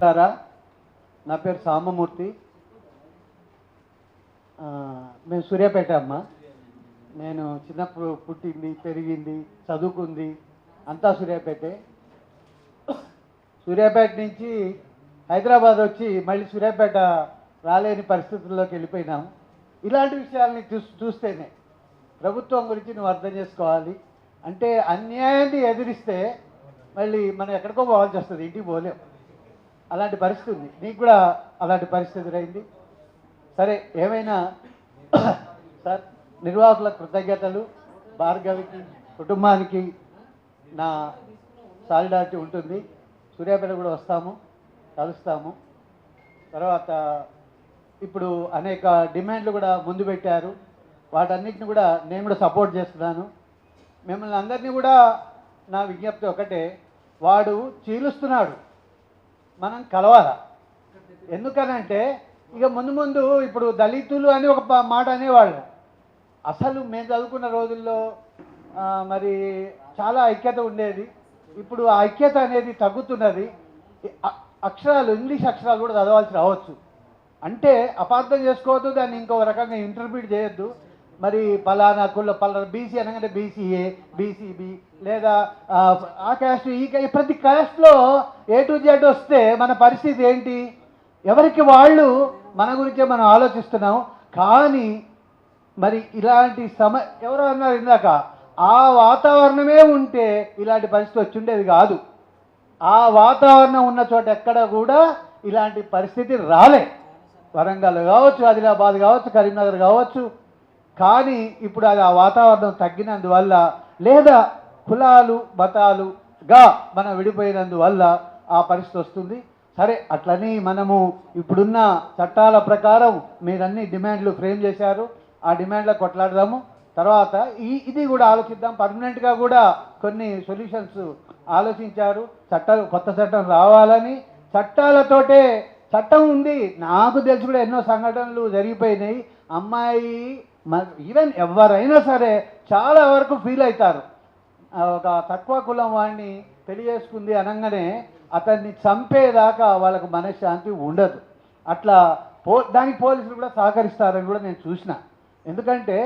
మిత్రులారా, నా పేరు సామమూర్తి. మేము సూర్యాపేట అమ్మ. నేను చిన్నప్పుడు పుట్టింది, పెరిగింది, చదువుకుంది అంతా సూర్యాపేటే. సూర్యాపేట నుంచి హైదరాబాద్ వచ్చి మళ్ళీ సూర్యాపేట రాలేని పరిస్థితుల్లోకి వెళ్ళిపోయినాము. ఇలాంటి విషయాల్ని చూస్తేనే ప్రభుత్వం గురించి నువ్వు అర్థం చేసుకోవాలి. అంటే అన్యాయాన్ని ఎదిరిస్తే మళ్ళీ మనం ఎక్కడికో పోవాల్సి వస్తుంది, ఇంటికి పోలేం. అలాంటి పరిస్థితి ఉంది. నీకు కూడా అలాంటి పరిస్థితి ఎదురైంది. సరే, ఏమైనా సార్, నిర్వాహకుల కృతజ్ఞతలు. భార్గవికి, కుటుంబానికి నా సాలిడారిటీ ఉంటుంది. సూర్యాపేట కూడా వస్తాము, కలుస్తాము. తర్వాత ఇప్పుడు అనేక డిమాండ్లు కూడా ముందు పెట్టారు. వాటన్నిటిని కూడా నేను కూడా సపోర్ట్ చేస్తున్నాను. మిమ్మల్ని అందరినీ కూడా నా విజ్ఞప్తి ఒకటే, వాడు చీలుస్తున్నాడు, మనం కలవాలా. ఎందుకనంటే ఇక ముందు ముందు ఇప్పుడు దళితులు అని ఒక మాట అనేవాళ్ళు. అసలు మేము చదువుకున్న రోజుల్లో మరి చాలా ఐక్యత ఉండేది. ఇప్పుడు ఆ ఐక్యత అనేది తగ్గుతున్నది. అక్షరాలు, ఇంగ్లీష్ అక్షరాలు కూడా చదవాల్సి రావచ్చు. అంటే అపార్థం చేసుకోవద్దు, దాన్ని ఇంకో రకంగా ఇంటర్ప్రిట్ చేయొద్దు. మరి పలానా కుల పలానా బీసీ అనగానే బీసీఏ, బీసీబీ లేదా ఆ క్యాస్ట్ ఈ ప్రతి క్యాస్ట్లో A to Z వస్తే మన పరిస్థితి ఏంటి? ఎవరికి వాళ్ళు మన గురించే మనం ఆలోచిస్తున్నాం. కానీ మరి ఇలాంటి ఎవరో అన్నారు ఇందాక, ఆ వాతావరణమే ఉంటే ఇలాంటి పరిస్థితి వచ్చి ఉండేది కాదు. ఆ వాతావరణం ఉన్న చోట ఎక్కడ కూడా ఇలాంటి పరిస్థితి రాలే. వరంగల్ కావచ్చు, ఆదిలాబాద్ కావచ్చు, కరీంనగర్ కావచ్చు. కానీ ఇప్పుడు అది ఆ వాతావరణం తగ్గినందువల్ల లేదా కులాలు మతాలుగా మనం విడిపోయినందువల్ల ఆ పరిస్థితి వస్తుంది. సరే, అట్లని మనము ఇప్పుడున్న చట్టాల ప్రకారం మీరన్నీ డిమాండ్లు ఫ్రేమ్ చేశారు, ఆ డిమాండ్లకు కొట్లాడదాము. తర్వాత ఇది కూడా ఆలోచిద్దాం. పర్మనెంట్గా కూడా కొన్ని సొల్యూషన్స్ ఆలోచించారు. కొత్త చట్టం రావాలని. చట్టాలతోటే చట్టం ఉంది. నాకు తెలిసి కూడా ఎన్నో సంఘటనలు జరిగిపోయినాయి. అమ్మాయి ఈవెన్ ఎవరైనా సరే చాలా వరకు ఫీల్ అవుతారు. ఒక తక్కువ కులం వాడిని పెళ్లి చేసుకుంది అనగానే అతన్ని చంపేదాకా వాళ్ళకు మనశ్శాంతి ఉండదు. అట్లా దానికి పోలీసులు కూడా సహకరిస్తారని కూడా నేను చూసిన. ఎందుకంటే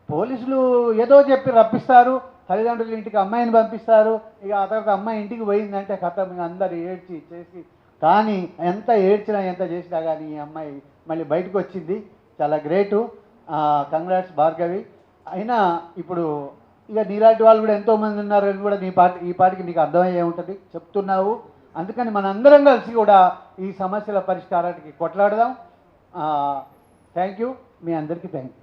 పోలీసులు ఏదో చెప్పి రప్పిస్తారు, తల్లిదండ్రుల ఇంటికి అమ్మాయిని పంపిస్తారు. ఇక ఆ తర్వాత అమ్మాయి ఇంటికి పోయిందంటే కథ అందరు ఏడ్చి చేసి, కానీ ఎంత ఏడ్చినా ఎంత చేసినా కానీ ఈ అమ్మాయి మళ్ళీ బయటకు వచ్చింది. చాలా గ్రేటు. కంగ్రాట్స్ భార్గవి. అయినా ఇప్పుడు ఇక నీలాంటి వాళ్ళు కూడా ఎంతోమంది ఉన్నారు అని కూడా ఈ పాటికి నీకు అర్థమయ్యే ఉంటుంది, చెప్తున్నావు. అందుకని మనందరం కలిసి కూడా ఈ సమస్యల పరిష్కారానికి కొట్లాడదాం. Thank you. మీ అందరికీ థ్యాంక్ యూ.